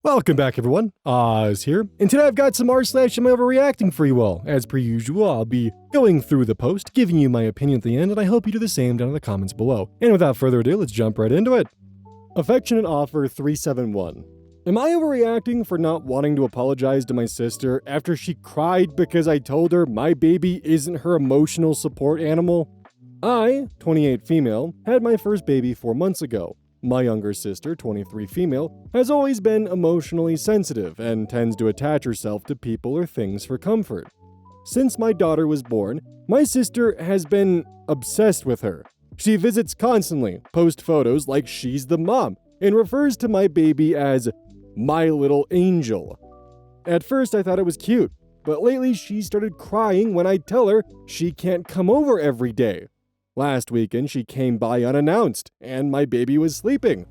Welcome back, everyone. Oz here, and today I've got some r/AmIOverReacting for you all. As per usual, I'll be going through the post, giving you my opinion at the end, and I hope you do the same down in the comments below. And without further ado, let's jump right into it. Affectionate Offer 371. Am I overreacting for not wanting to apologize to my sister after she cried because I told her my baby isn't her emotional support animal? I, 28 female, had my first baby 4 months ago. My younger sister, 23 female, has always been emotionally sensitive and tends to attach herself to people or things for comfort. Since my daughter was born, my sister has been obsessed with her. She visits constantly, posts photos like she's the mom, and refers to my baby as my little angel. At first I thought it was cute, but lately she started crying when I tell her she can't come over every day. Last weekend, she came by unannounced, and my baby was sleeping.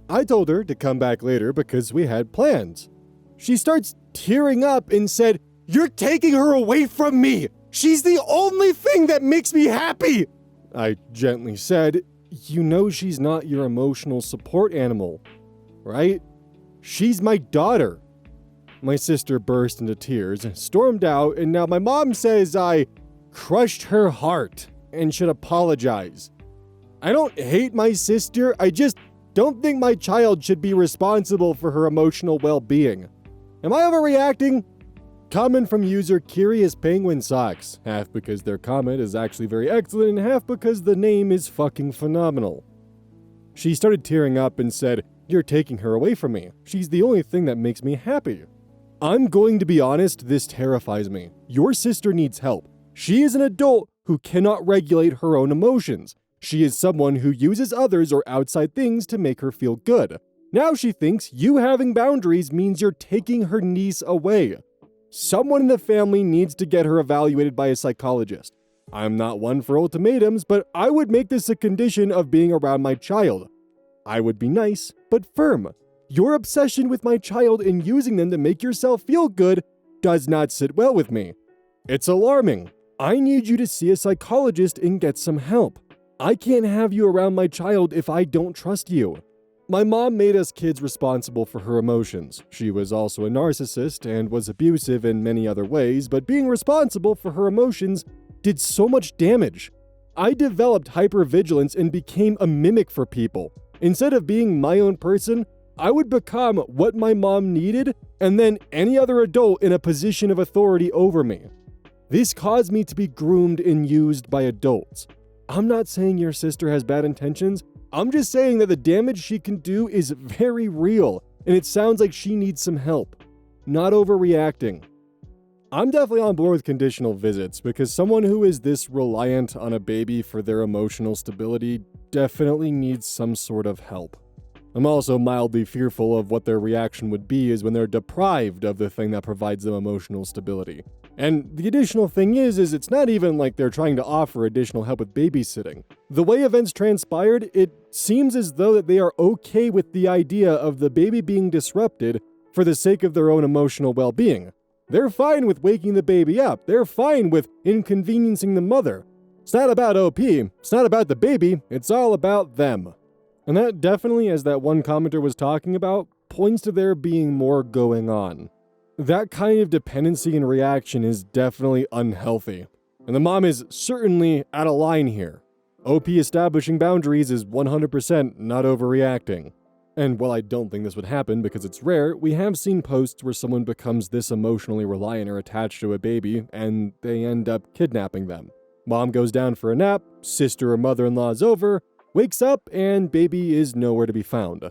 I told her to come back later because we had plans. She starts tearing up and said, "You're taking her away from me! She's the only thing that makes me happy!" I gently said, "You know she's not your emotional support animal, right? She's my daughter." My sister burst into tears, stormed out, and now my mom says I crushed her heart and should apologize. I don't hate my sister, I just don't think my child should be responsible for her emotional well-being. Am I overreacting? Comment from user Curious Penguin Socks, half because their comment is actually very excellent and half because the name is fucking phenomenal. She started tearing up and said, "You're taking her away from me. She's the only thing that makes me happy." I'm going to be honest, this terrifies me. Your sister needs help. She is an adult who cannot regulate her own emotions. She is someone who uses others or outside things to make her feel good. Now she thinks you having boundaries means you're taking her niece away. Someone in the family needs to get her evaluated by a psychologist. I'm not one for ultimatums, but I would make this a condition of being around my child. I would be nice, but firm. Your obsession with my child and using them to make yourself feel good does not sit well with me. It's alarming. I need you to see a psychologist and get some help. I can't have you around my child if I don't trust you. My mom made us kids responsible for her emotions. She was also a narcissist and was abusive in many other ways, but being responsible for her emotions did so much damage. I developed hypervigilance and became a mimic for people. Instead of being my own person, I would become what my mom needed and then any other adult in a position of authority over me. This caused me to be groomed and used by adults. I'm not saying your sister has bad intentions. I'm just saying that the damage she can do is very real, and it sounds like she needs some help. Not overreacting. I'm definitely on board with conditional visits because someone who is this reliant on a baby for their emotional stability definitely needs some sort of help. I'm also mildly fearful of what their reaction would be is when they're deprived of the thing that provides them emotional stability. And the additional thing is it's not even like they're trying to offer additional help with babysitting. The way events transpired, it seems as though that they are okay with the idea of the baby being disrupted for the sake of their own emotional well-being. They're fine with waking the baby up. They're fine with inconveniencing the mother. It's not about OP. It's not about the baby. It's all about them. And that definitely, as that one commenter was talking about, points to there being more going on. That kind of dependency and reaction is definitely unhealthy. And the mom is certainly out of line here. OP establishing boundaries is 100% not overreacting. And while I don't think this would happen because it's rare, we have seen posts where someone becomes this emotionally reliant or attached to a baby and they end up kidnapping them. Mom goes down for a nap, sister or mother-in-law's over, wakes up, and baby is nowhere to be found.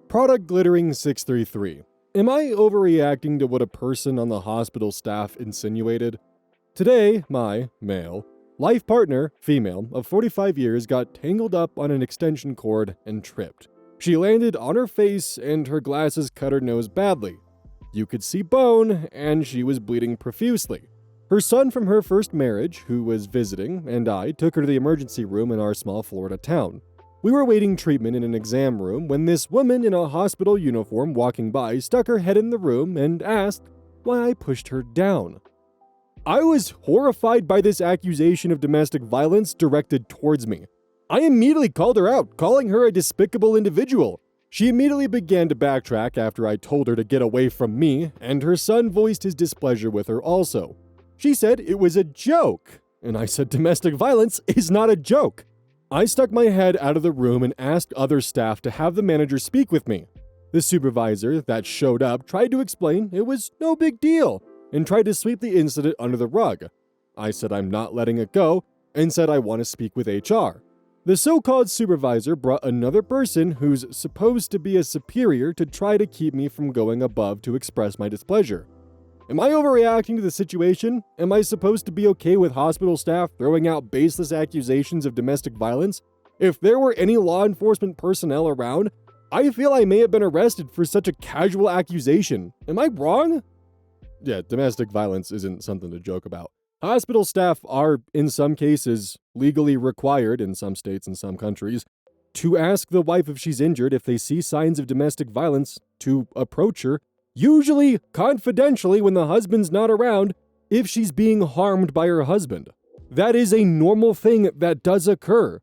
Product Glittering 633. Am I overreacting to what a person on the hospital staff insinuated? Today, my, male, life partner, female, of 45 years got tangled up on an extension cord and tripped. She landed on her face and her glasses cut her nose badly. You could see bone, and she was bleeding profusely. Her son from her first marriage, who was visiting, and I took her to the emergency room in our small Florida town. We were awaiting treatment in an exam room when this woman in a hospital uniform walking by stuck her head in the room and asked why I pushed her down. I was horrified by this accusation of domestic violence directed towards me. I immediately called her out, calling her a despicable individual. She immediately began to backtrack after I told her to get away from me, and her son voiced his displeasure with her also. She said it was a joke, and I said domestic violence is not a joke. I stuck my head out of the room and asked other staff to have the manager speak with me. The supervisor that showed up tried to explain it was no big deal and tried to sweep the incident under the rug. I said I'm not letting it go and said I want to speak with HR. The so-called supervisor brought another person who's supposed to be a superior to try to keep me from going above to express my displeasure. Am I overreacting to the situation? Am I supposed to be okay with hospital staff throwing out baseless accusations of domestic violence? If there were any law enforcement personnel around, I feel I may have been arrested for such a casual accusation. Am I wrong? Yeah, domestic violence isn't something to joke about. Hospital staff are, in some cases, legally required, in some states and some countries, to ask the wife if she's injured if they see signs of domestic violence, to approach her, usually confidentially when the husband's not around, if she's being harmed by her husband. That is a normal thing that does occur.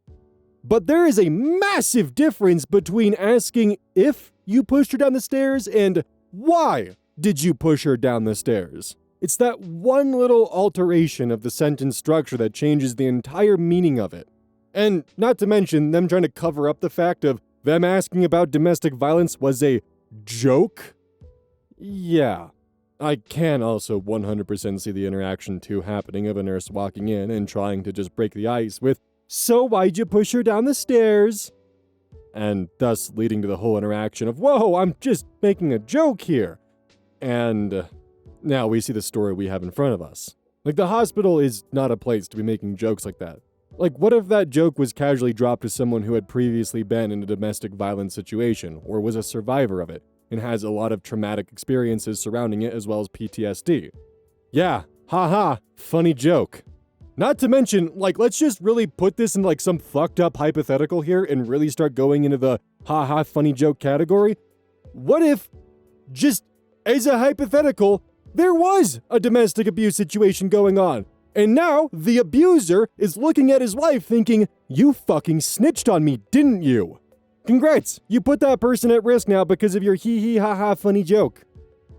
But there is a massive difference between asking if you pushed her down the stairs and why did you push her down the stairs. It's that one little alteration of the sentence structure that changes the entire meaning of it. And not to mention them trying to cover up the fact of them asking about domestic violence was a joke. Yeah, I can also 100% see the interaction too happening of a nurse walking in and trying to just break the ice with, "So why'd you push her down the stairs?" And thus leading to the whole interaction of, "Whoa, I'm just making a joke here." And now we see the story we have in front of us. Like, the hospital is not a place to be making jokes like that. Like, what if that joke was casually dropped to someone who had previously been in a domestic violence situation or was a survivor of it and has a lot of traumatic experiences surrounding it as well as PTSD? Yeah, haha, funny joke. Not to mention, like, let's just really put this in like some fucked up hypothetical here and really start going into the haha funny joke category. What if, just as a hypothetical, there was a domestic abuse situation going on, and now the abuser is looking at his wife thinking, "You fucking snitched on me, didn't you? Congrats, you put that person at risk now because of your hee hee ha ha funny joke."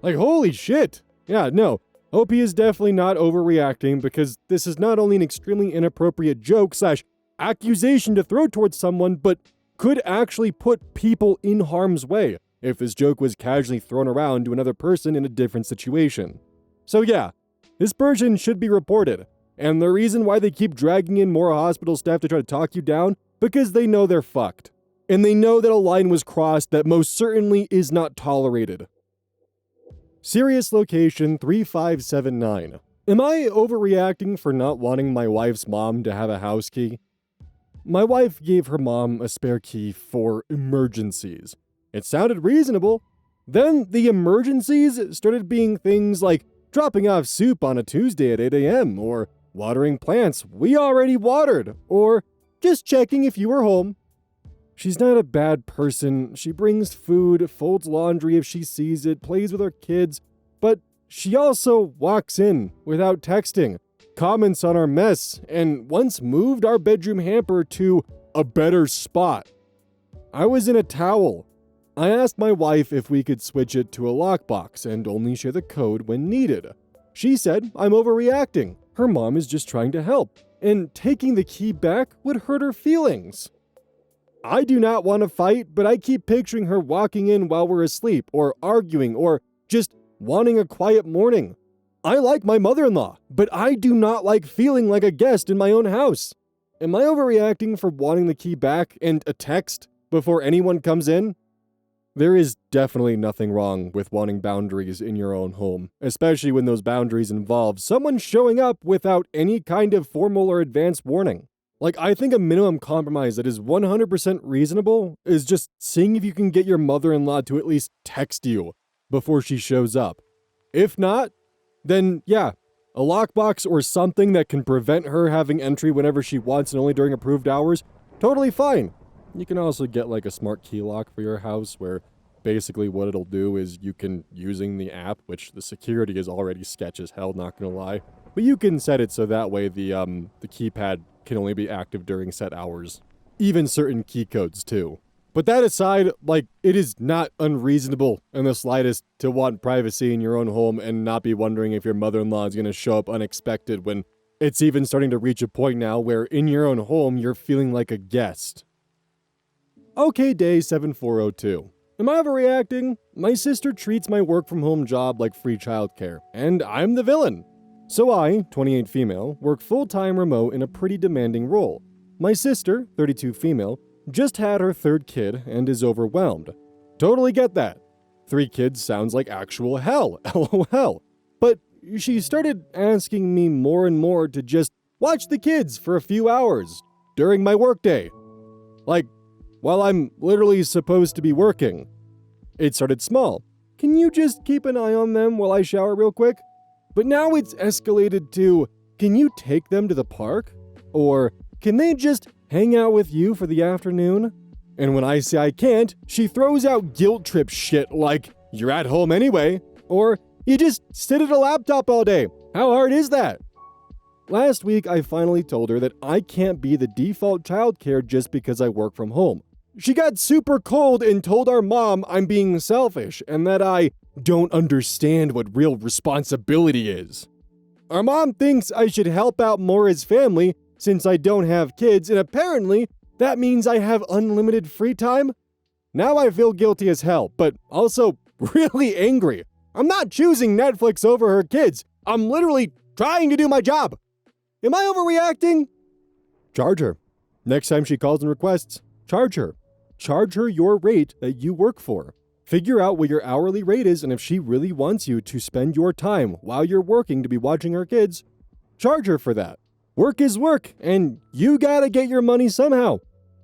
Like, holy shit. Yeah, no, OP is definitely not overreacting because this is not only an extremely inappropriate joke / accusation to throw towards someone, but could actually put people in harm's way if this joke was casually thrown around to another person in a different situation. So yeah, this person should be reported. And the reason why they keep dragging in more hospital staff to try to talk you down, because they know they're fucked. And they know that a line was crossed that most certainly is not tolerated. Serious location 3579. Am I overreacting for not wanting my wife's mom to have a house key? My wife gave her mom a spare key for emergencies. It sounded reasonable. Then the emergencies started being things like dropping off soup on a Tuesday at 8 a.m., or watering plants we already watered, or just checking if you were home. She's not a bad person. She brings food, folds laundry if she sees it, plays with our kids, but she also walks in without texting, comments on our mess, and once moved our bedroom hamper to a better spot. I was in a towel. I asked my wife if we could switch it to a lockbox and only share the code when needed. She said I'm overreacting. Her mom is just trying to help, and taking the key back would hurt her feelings. I do not want to fight, but I keep picturing her walking in while we're asleep, or arguing, or just wanting a quiet morning. I like my mother-in-law, but I do not like feeling like a guest in my own house. Am I overreacting for wanting the key back and a text before anyone comes in? There is definitely nothing wrong with wanting boundaries in your own home, especially when those boundaries involve someone showing up without any kind of formal or advance warning. Like, I think a minimum compromise that is 100% reasonable is just seeing if you can get your mother-in-law to at least text you before she shows up. If not, then yeah, a lockbox or something that can prevent her having entry whenever she wants and only during approved hours, totally fine. You can also get like a smart key lock for your house where basically what it'll do is you can, using the app, which the security is already sketch as hell, not gonna lie, but you can set it so that way the keypad can only be active during set hours. Even certain key codes too. But that aside, like, it is not unreasonable in the slightest to want privacy in your own home and not be wondering if your mother-in-law is going to show up unexpected when it's even starting to reach a point now where in your own home, you're feeling like a guest. Okay, day 7402. Am I overreacting? My sister treats my work-from-home job like free childcare, and I'm the villain. So I, 28 female, work full-time remote in a pretty demanding role. My sister, 32 female, just had her third kid and is overwhelmed. Totally get that. 3 kids sounds like actual hell, lol. But she started asking me more and more to just watch the kids for a few hours during my workday. Like, while I'm literally supposed to be working. It started small. Can you just keep an eye on them while I shower real quick? But now it's escalated to, can you take them to the park? Or can they just hang out with you for the afternoon? And when I say I can't, she throws out guilt trip shit like, you're at home anyway, or you just sit at a laptop all day. How hard is that? Last week, I finally told her that I can't be the default childcare just because I work from home. She got super cold and told our mom I'm being selfish and that I don't understand what real responsibility is. Our mom thinks I should help out more as family since I don't have kids, and apparently that means I have unlimited free time. Now I feel guilty as hell, but also really angry. I'm not choosing Netflix over her kids. I'm literally trying to do my job. Am I overreacting? Charge her. Next time she calls and requests, charge her. Charge her your rate that you work for. Figure out what your hourly rate is, and if she really wants you to spend your time while you're working to be watching her kids, charge her for that. Work is work, and you gotta get your money somehow.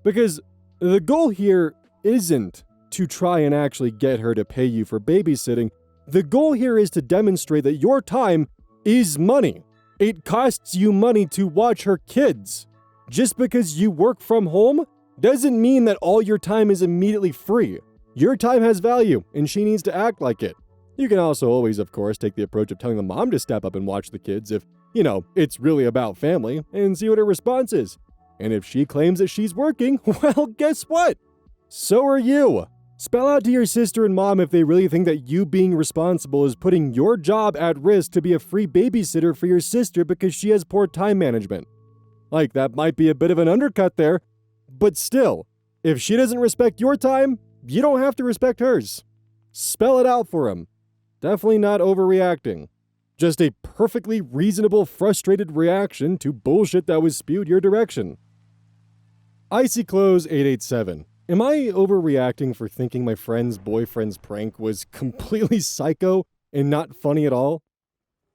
Because the goal here isn't to try and actually get her to pay you for babysitting. The goal here is to demonstrate that your time is money. It costs you money to watch her kids. Just because you work from home doesn't mean that all your time is immediately free. Your time has value, and she needs to act like it. You can also always, of course, take the approach of telling the mom to step up and watch the kids if, it's really about family, and see what her response is. And if she claims that she's working, well, guess what? So are you. Spell out to your sister and mom if they really think that you being responsible is putting your job at risk to be a free babysitter for your sister because she has poor time management. Like, that might be a bit of an undercut there, but still, if she doesn't respect your time, you don't have to respect hers. Spell it out for him. Definitely not overreacting. Just a perfectly reasonable, frustrated reaction to bullshit that was spewed your direction. Icy Clothes 887. Am I overreacting for thinking my friend's boyfriend's prank was completely psycho and not funny at all?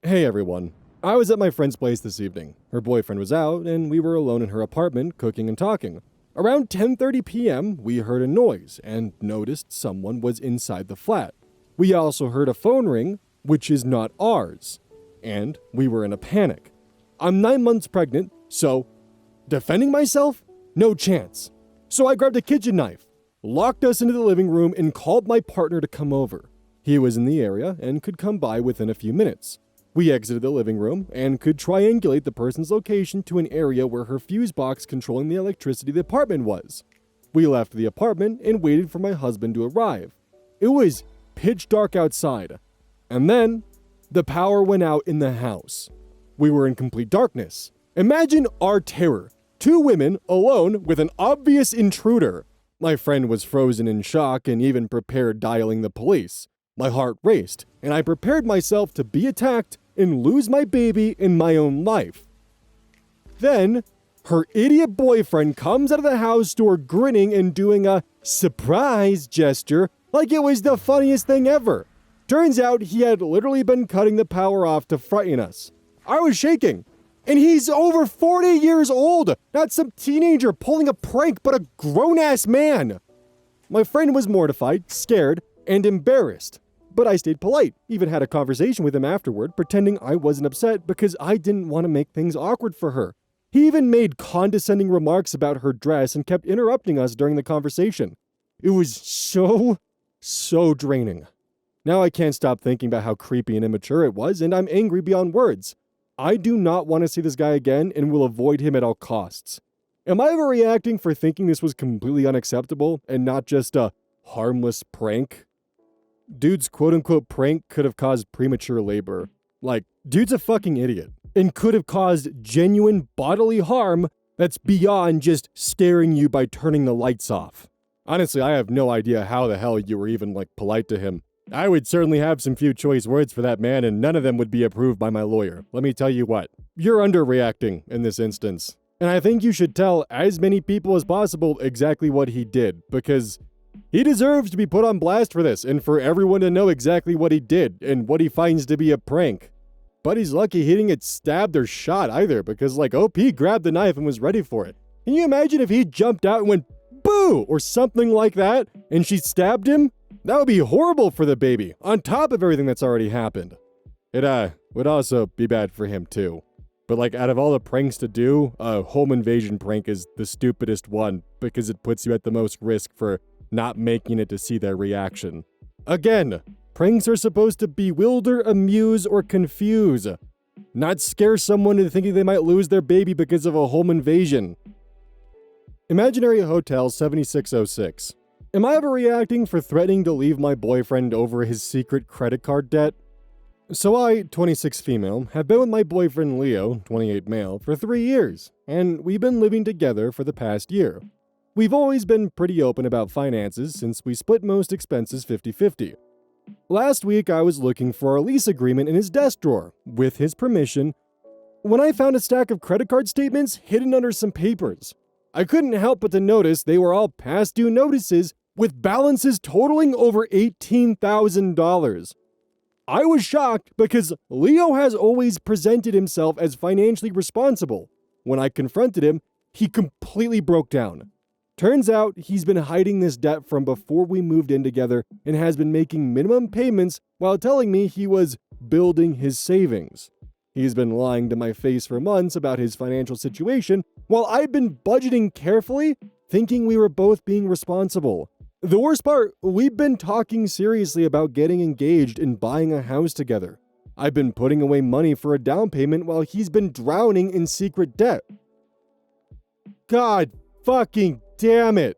Hey everyone. I was at my friend's place this evening. Her boyfriend was out, and we were alone in her apartment cooking and talking. Around 10:30 p.m., we heard a noise and noticed someone was inside the flat. We also heard a phone ring, which is not ours, and we were in a panic. I'm 9 months pregnant, so defending myself? No chance. So I grabbed a kitchen knife, locked us into the living room, and called my partner to come over. He was in the area and could come by within a few minutes. We exited the living room and could triangulate the person's location to an area where her fuse box controlling the electricity of the apartment was. We left the apartment and waited for my husband to arrive. It was pitch dark outside. And then, the power went out in the house. We were in complete darkness. Imagine our terror. 2 women alone with an obvious intruder. My friend was frozen in shock and even prepared dialing the police. My heart raced, and I prepared myself to be attacked and lose my baby and my own life. Then, her idiot boyfriend comes out of the house door grinning and doing a surprise gesture like it was the funniest thing ever. Turns out he had literally been cutting the power off to frighten us. I was shaking. And he's over 40 years old, not some teenager pulling a prank, but a grown-ass man. My friend was mortified, scared, and embarrassed. But I stayed polite, even had a conversation with him afterward, pretending I wasn't upset because I didn't want to make things awkward for her. He even made condescending remarks about her dress and kept interrupting us during the conversation. It was so draining. Now I can't stop thinking about how creepy and immature it was, and I'm angry beyond words. I do not want to see this guy again and will avoid him at all costs. Am I overreacting for thinking this was completely unacceptable and not just a harmless prank? Dude's quote-unquote prank could have caused premature labor. Like, dude's a fucking idiot and could have caused genuine bodily harm that's beyond just scaring you by turning the lights off. Honestly, I have no idea how the hell you were even, polite to him. I would certainly have some few choice words for that man, and none of them would be approved by my lawyer. Let me tell you what. You're underreacting in this instance. And I think you should tell as many people as possible exactly what he did, because he deserves to be put on blast for this, and for everyone to know exactly what he did, and what he finds to be a prank. But he's lucky he didn't get stabbed or shot either, because OP grabbed the knife and was ready for it. Can you imagine if he jumped out and went, boo, or something like that, and she stabbed him? That would be horrible for the baby, on top of everything that's already happened. It would also be bad for him too. But out of all the pranks to do, a home invasion prank is the stupidest one, because it puts you at the most risk for not making it to see their reaction. Again, pranks are supposed to bewilder, amuse, or confuse, not scare someone into thinking they might lose their baby because of a home invasion. Imaginary Hotel 7606. Am I overreacting for threatening to leave my boyfriend over his secret credit card debt? So I, 26 female, have been with my boyfriend Leo, 28 male, for 3 years, and we've been living together for the past year. We've always been pretty open about finances since we split most expenses 50-50. Last week I was looking for our lease agreement in his desk drawer, with his permission, when I found a stack of credit card statements hidden under some papers. I couldn't help but to notice they were all past due notices with balances totaling over $18,000. I was shocked because Leo has always presented himself as financially responsible. When I confronted him, he completely broke down. Turns out he's been hiding this debt from before we moved in together and has been making minimum payments while telling me he was building his savings. He's been lying to my face for months about his financial situation while I've been budgeting carefully, thinking we were both being responsible. The worst part, we've been talking seriously about getting engaged and buying a house together. I've been putting away money for a down payment while he's been drowning in secret debt. God fucking damn it.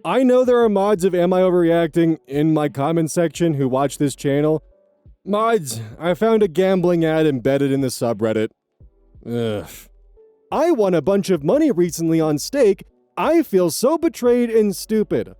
I know there are mods of Am I Overreacting in my comment section who watch this channel. Mods, I found a gambling ad embedded in the subreddit. Ugh. I won a bunch of money recently on stake. I feel so betrayed and stupid.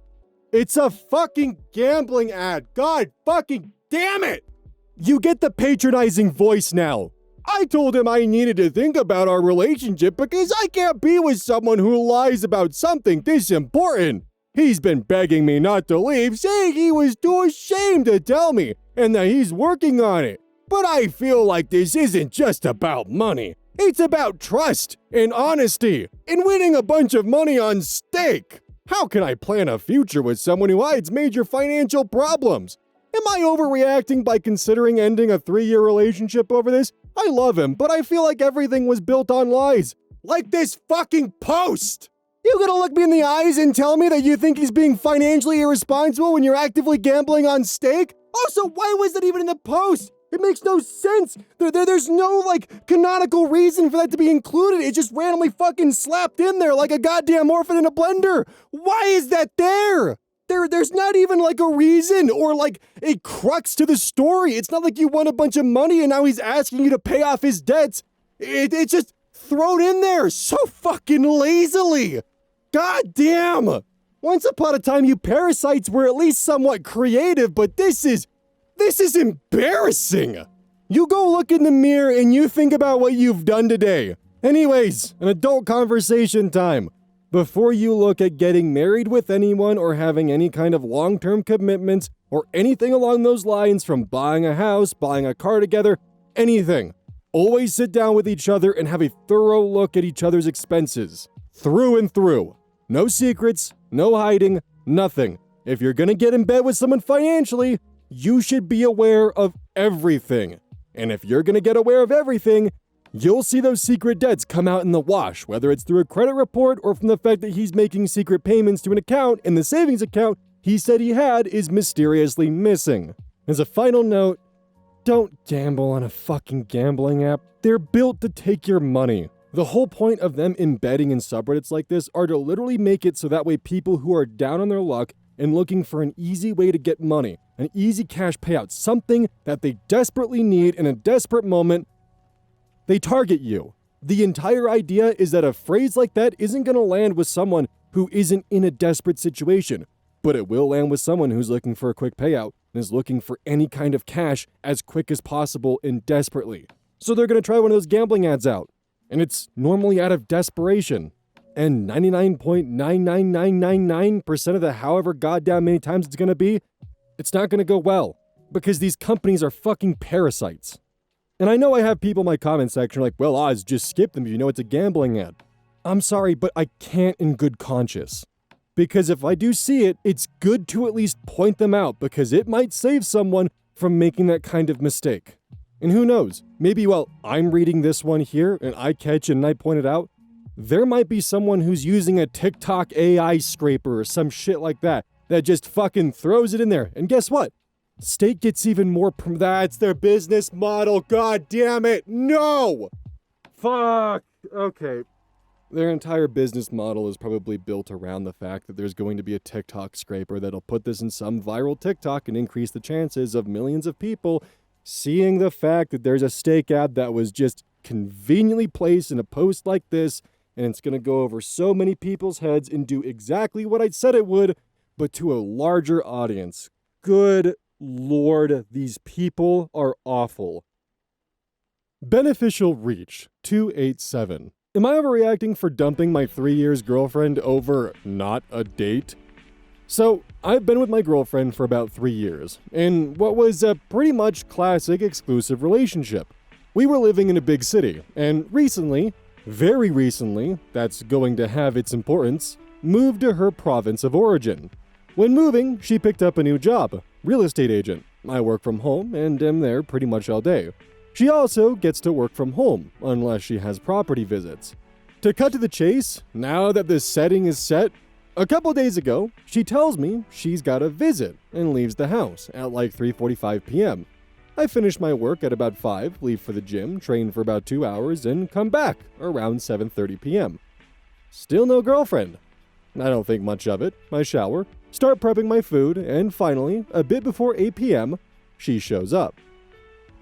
It's a fucking gambling ad. God fucking damn it! You get the patronizing voice now. I told him I needed to think about our relationship because I can't be with someone who lies about something this important. He's been begging me not to leave, saying he was too ashamed to tell me and that he's working on it. But I feel like this isn't just about money. It's about trust and honesty and winning a bunch of money on stake. How can I plan a future with someone who hides major financial problems? Am I overreacting by considering ending a 3-year relationship over this? I love him, but I feel like everything was built on lies. Like this fucking post! You gonna look me in the eyes and tell me that you think he's being financially irresponsible when you're actively gambling on stake? Also, why was that even in the post? It makes no sense. There's no, canonical reason for that to be included. It just randomly fucking slapped in there like a goddamn orphan in a blender. Why is that there? There's not even, a reason or, a crux to the story. It's not like you won a bunch of money and now he's asking you to pay off his debts. It's just thrown in there so fucking lazily. God damn. Once upon a time, you parasites were at least somewhat creative, but this is embarrassing. You go look in the mirror and you think about what you've done today. Anyways, an adult conversation time. Before you look at getting married with anyone or having any kind of long-term commitments or anything along those lines, from buying a house, buying a car together, anything, always sit down with each other and have a thorough look at each other's expenses. Through and through. No secrets, no hiding, nothing. If you're gonna get in bed with someone financially, you should be aware of everything. And if you're gonna get aware of everything, you'll see those secret debts come out in the wash, whether it's through a credit report or from the fact that he's making secret payments to an account and the savings account he said he had is mysteriously missing. As a final note, don't gamble on a fucking gambling app. They're built to take your money. The whole point of them embedding in subreddits like this are to literally make it so that way people who are down on their luck and looking for an easy way to get money, an easy cash payout, something that they desperately need in a desperate moment, they target you. The entire idea is that a phrase like that isn't going to land with someone who isn't in a desperate situation, but it will land with someone who's looking for a quick payout and is looking for any kind of cash as quick as possible and desperately. So they're going to try one of those gambling ads out. And it's normally out of desperation. And 99.99999% of the however goddamn many times it's going to be, it's not going to go well. Because these companies are fucking parasites. And I know I have people in my comment section like, well, Oz, just skip them if you know it's a gambling ad. I'm sorry, but I can't in good conscience. Because if I do see it, it's good to at least point them out because it might save someone from making that kind of mistake. And who knows, maybe while I'm reading this one here and I catch it and I point it out, there might be someone who's using a TikTok AI scraper or some shit like that just fucking throws it in there. And guess what? State gets even more that's their business model, god damn it, no! Fuck, okay. Their entire business model is probably built around the fact that there's going to be a TikTok scraper that'll put this in some viral TikTok and increase the chances of millions of people seeing the fact that there's a steak ad that was just conveniently placed in a post like this, and it's going to go over so many people's heads and do exactly what I said it would, but to a larger audience. Good Lord, these people are awful. Beneficial Reach 287. Am I overreacting for dumping my 3 years girlfriend over not a date? So, I've been with my girlfriend for about 3 years, in what was a pretty much classic exclusive relationship. We were living in a big city, and recently, very recently, that's going to have its importance, moved to her province of origin. When moving, she picked up a new job, real estate agent. I work from home and am there pretty much all day. She also gets to work from home, unless she has property visits. To cut to the chase, now that the setting is set, a couple days ago, she tells me she's got a visit and leaves the house at like 3:45 p.m. I finish my work at about 5, leave for the gym, train for about 2 hours, and come back around 7:30 p.m. Still no girlfriend. I don't think much of it. I shower, start prepping my food, and finally, a bit before 8 p.m., she shows up.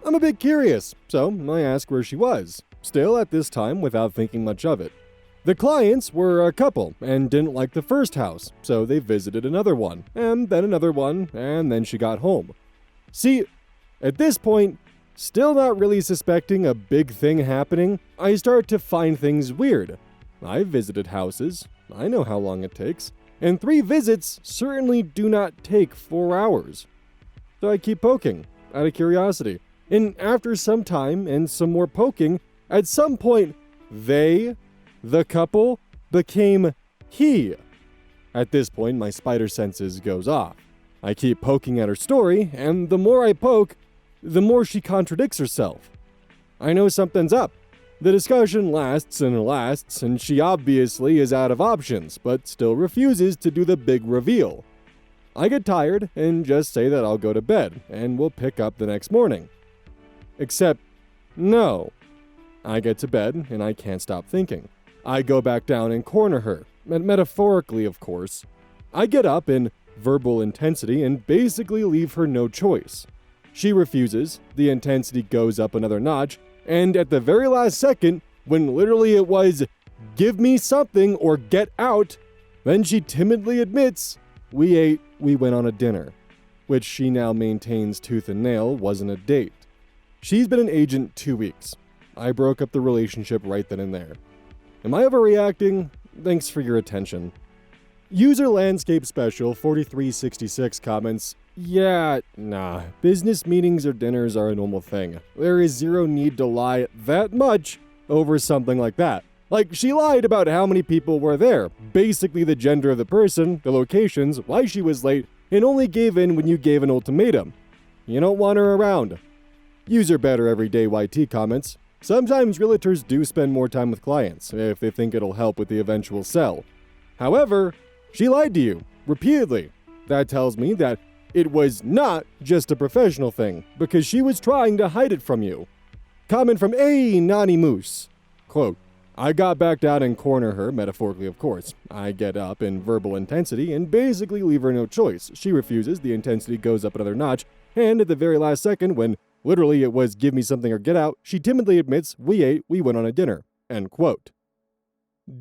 I'm a bit curious, so I ask where she was, still at this time without thinking much of it. The clients were a couple and didn't like the first house, so they visited another one, and then another one, and then she got home. See, at this point, still not really suspecting a big thing happening, I start to find things weird. I've visited houses, I know how long it takes, and 3 visits certainly do not take 4 hours. So I keep poking, out of curiosity, and after some time and some more poking, at some point, the couple, became he. At this point, my spider senses goes off. I keep poking at her story, and the more I poke, the more she contradicts herself. I know something's up. The discussion lasts, and she obviously is out of options, but still refuses to do the big reveal. I get tired and just say that I'll go to bed, and we'll pick up the next morning. Except, no. I get to bed, and I can't stop thinking. I go back down and corner her, metaphorically of course. I get up in verbal intensity and basically leave her no choice. She refuses, the intensity goes up another notch, and at the very last second, when literally it was, give me something or get out, then she timidly admits, we went on a dinner, which she now maintains tooth and nail wasn't a date. She's been an agent 2 weeks. I broke up the relationship right then and there. Am I overreacting? Thanks for your attention. User Landscape Special 4366 comments, yeah, nah, business meetings or dinners are a normal thing. There is zero need to lie that much over something like that. Like, she lied about how many people were there, basically the gender of the person, the locations, why she was late, and only gave in when you gave an ultimatum. You don't want her around. User Better Everyday YT comments, sometimes realtors do spend more time with clients if they think it'll help with the eventual sell. However, she lied to you, repeatedly. That tells me that it was not just a professional thing, because she was trying to hide it from you. Comment from A Nani Moose. Quote, I got back down and corner her, metaphorically of course. I get up in verbal intensity and basically leave her no choice. She refuses, the intensity goes up another notch, and at the very last second, when literally it was give me something or get out, she timidly admits, we ate, we went on a dinner. End quote.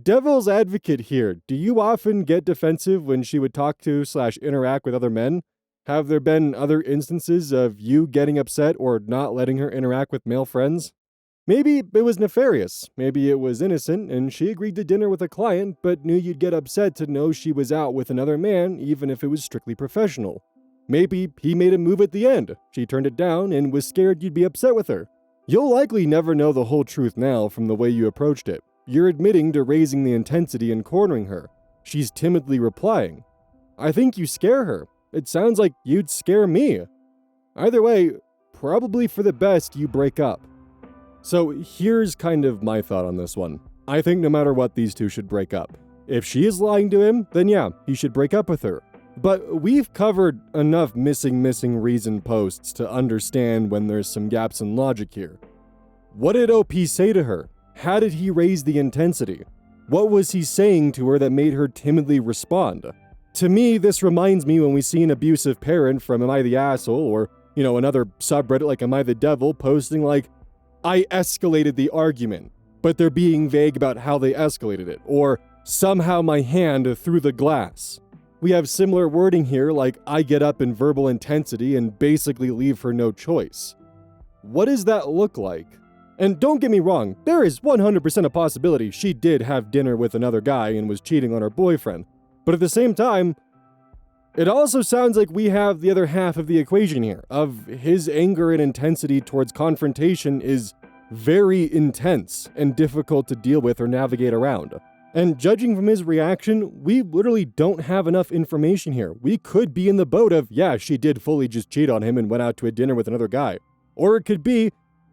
Devil's advocate here, do you often get defensive when she would talk to / interact with other men? Have there been other instances of you getting upset or not letting her interact with male friends? Maybe it was nefarious, maybe it was innocent, and she agreed to dinner with a client but knew you'd get upset to know she was out with another man even if it was strictly professional. Maybe he made a move at the end, she turned it down and was scared you'd be upset with her. You'll likely never know the whole truth now from the way you approached it. You're admitting to raising the intensity and cornering her. She's timidly replying. I think you scare her. It sounds like you'd scare me. Either way, probably for the best you break up. So here's kind of my thought on this one. I think no matter what, these two should break up. If she is lying to him, then yeah, he should break up with her. But we've covered enough missing reason posts to understand when there's some gaps in logic here. What did OP say to her? How did he raise the intensity? What was he saying to her that made her timidly respond? To me, this reminds me when we see an abusive parent from Am I the Asshole or, another subreddit like Am I the Devil posting like, I escalated the argument, but they're being vague about how they escalated it, or somehow my hand through the glass. We have similar wording here like I get up in verbal intensity and basically leave her no choice. What does that look like? And don't get me wrong, there is 100% a possibility she did have dinner with another guy and was cheating on her boyfriend. But at the same time, it also sounds like we have the other half of the equation here, of his anger and intensity towards confrontation is very intense and difficult to deal with or navigate around. And judging from his reaction, we literally don't have enough information here. We could be in the boat of, yeah, she did fully just cheat on him and went out to a dinner with another guy. Or it could be,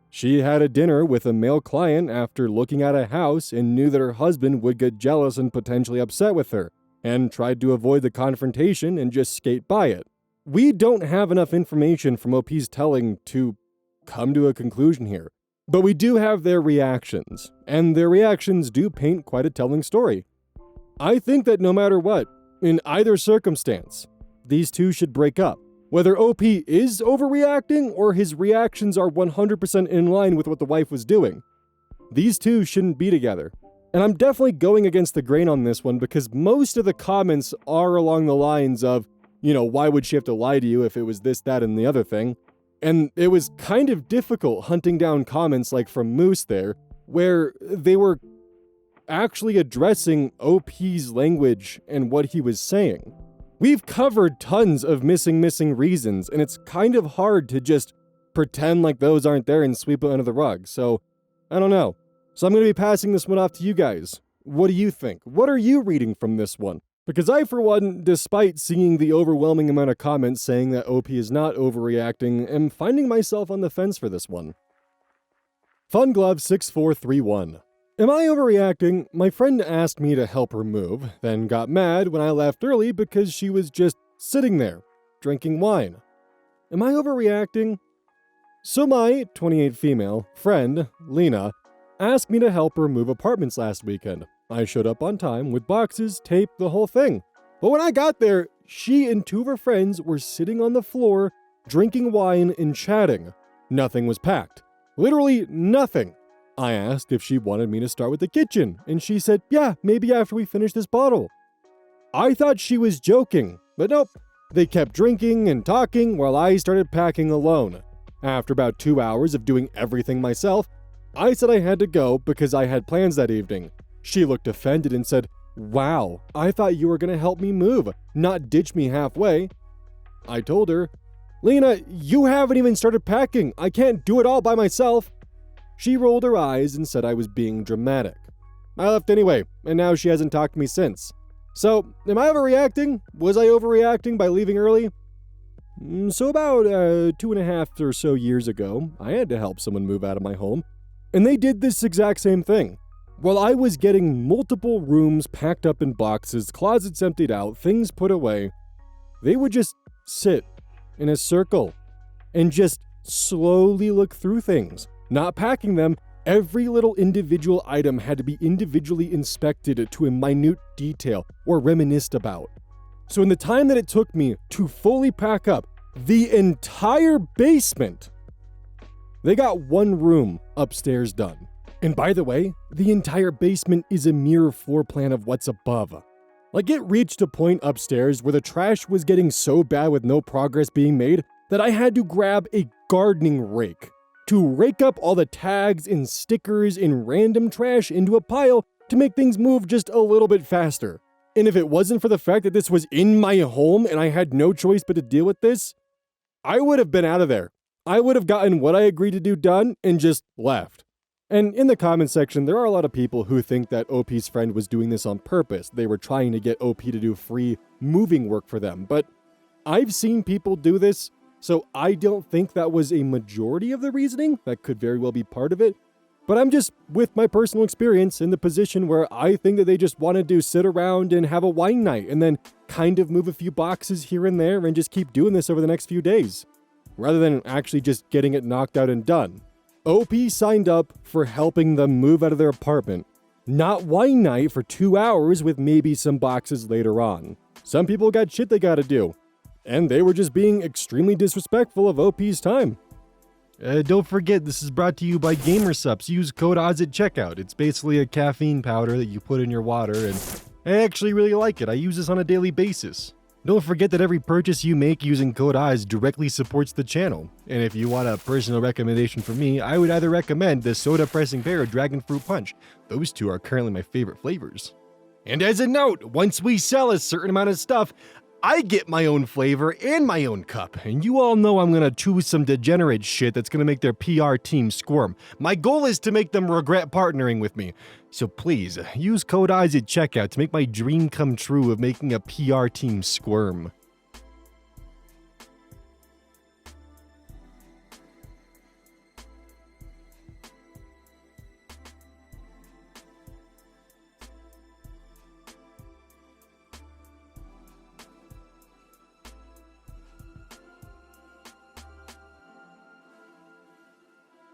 she had a dinner with a male client after looking at a house and knew that her husband would get jealous and potentially upset with her, and tried to avoid the confrontation and just skate by it. We don't have enough information from OP's telling to come to a conclusion here, but we do have their reactions, and their reactions do paint quite a telling story. I think that no matter what, in either circumstance, these two should break up. Whether OP is overreacting or his reactions are 100% in line with what the wife was doing, these two shouldn't be together. And I'm definitely going against the grain on this one because most of the comments are along the lines of, why would she have to lie to you if it was this, that, and the other thing? And it was kind of difficult hunting down comments like from Moose there, where they were actually addressing OP's language and what he was saying. We've covered tons of missing reasons, and it's kind of hard to just pretend like those aren't there and sweep it under the rug. So, I don't know. So I'm going to be passing this one off to you guys. What do you think? What are you reading from this one? Because I, for one, despite seeing the overwhelming amount of comments saying that OP is not overreacting, am finding myself on the fence for this one. FunGlove6431. Am I overreacting? My friend asked me to help her move, then got mad when I left early because she was just sitting there, drinking wine. Am I overreacting? So my 28 female friend, Lena, asked me to help her move apartments last weekend. I showed up on time with boxes, tape, the whole thing. But when I got there, she and two of her friends were sitting on the floor, drinking wine and chatting. Nothing was packed. Literally nothing. I asked if she wanted me to start with the kitchen, and she said, yeah, maybe after we finish this bottle. I thought she was joking, but nope. They kept drinking and talking while I started packing alone. After about 2 hours of doing everything myself, I said I had to go because I had plans that evening. She looked offended and said, wow, I thought you were going to help me move, not ditch me halfway. I told her, Lena, you haven't even started packing. I can't do it all by myself. She rolled her eyes and said I was being dramatic. I left anyway, and now she hasn't talked to me since. So, am I overreacting? Was I overreacting by leaving early? So about 2.5 or so years ago, I had to help someone move out of my home, and they did this exact same thing. While I was getting multiple rooms packed up in boxes, closets emptied out, things put away, they would just sit in a circle and just slowly look through things, not packing them, Every little individual item had to be individually inspected to a minute detail or reminisced about. So in the time that it took me to fully pack up the entire basement, they got one room upstairs done. And by the way, the entire basement is a mirror floor plan of what's above. Like, it reached a point upstairs where the trash was getting so bad with no progress being made that I had to grab a gardening rake to rake up all the tags and stickers and random trash into a pile to make things move just a little bit faster. And if it wasn't for the fact that this was in my home and I had no choice but to deal with this, I would have been out of there. I would have gotten what I agreed to do done and just left. And in the comment section, there are a lot of people who think that OP's friend was doing this on purpose. They were trying to get OP to do free moving work for them. But I've seen people do this, so I don't think that was a majority of the reasoning. That could very well be part of it. But I'm just, with my personal experience, in the position where I think that they just wanted to sit around and have a wine night and then kind of move a few boxes here and there and just keep doing this over the next few days, rather than actually just getting it knocked out and done. OP signed up for helping them move out of their apartment, not wine night for 2 hours with maybe some boxes later on. Some people got shit they gotta do, and they were just being extremely disrespectful of OP's time. Don't forget, this is brought to you by GamerSupps. Use code ODDS at checkout. It's basically a caffeine powder that you put in your water, and I actually really like it. I use this on a daily basis. Don't forget that every purchase you make using code ODDS directly supports the channel. And if you want a personal recommendation from me, I would either recommend the Soda Pressing Pear or Dragon Fruit Punch. Those two are currently my favorite flavors. And as a note, once we sell a certain amount of stuff, I get my own flavor and my own cup, and you all know I'm gonna choose some degenerate shit that's gonna make their PR team squirm. My goal is to make them regret partnering with me. So please, use code ODDS at checkout to make my dream come true of making a PR team squirm.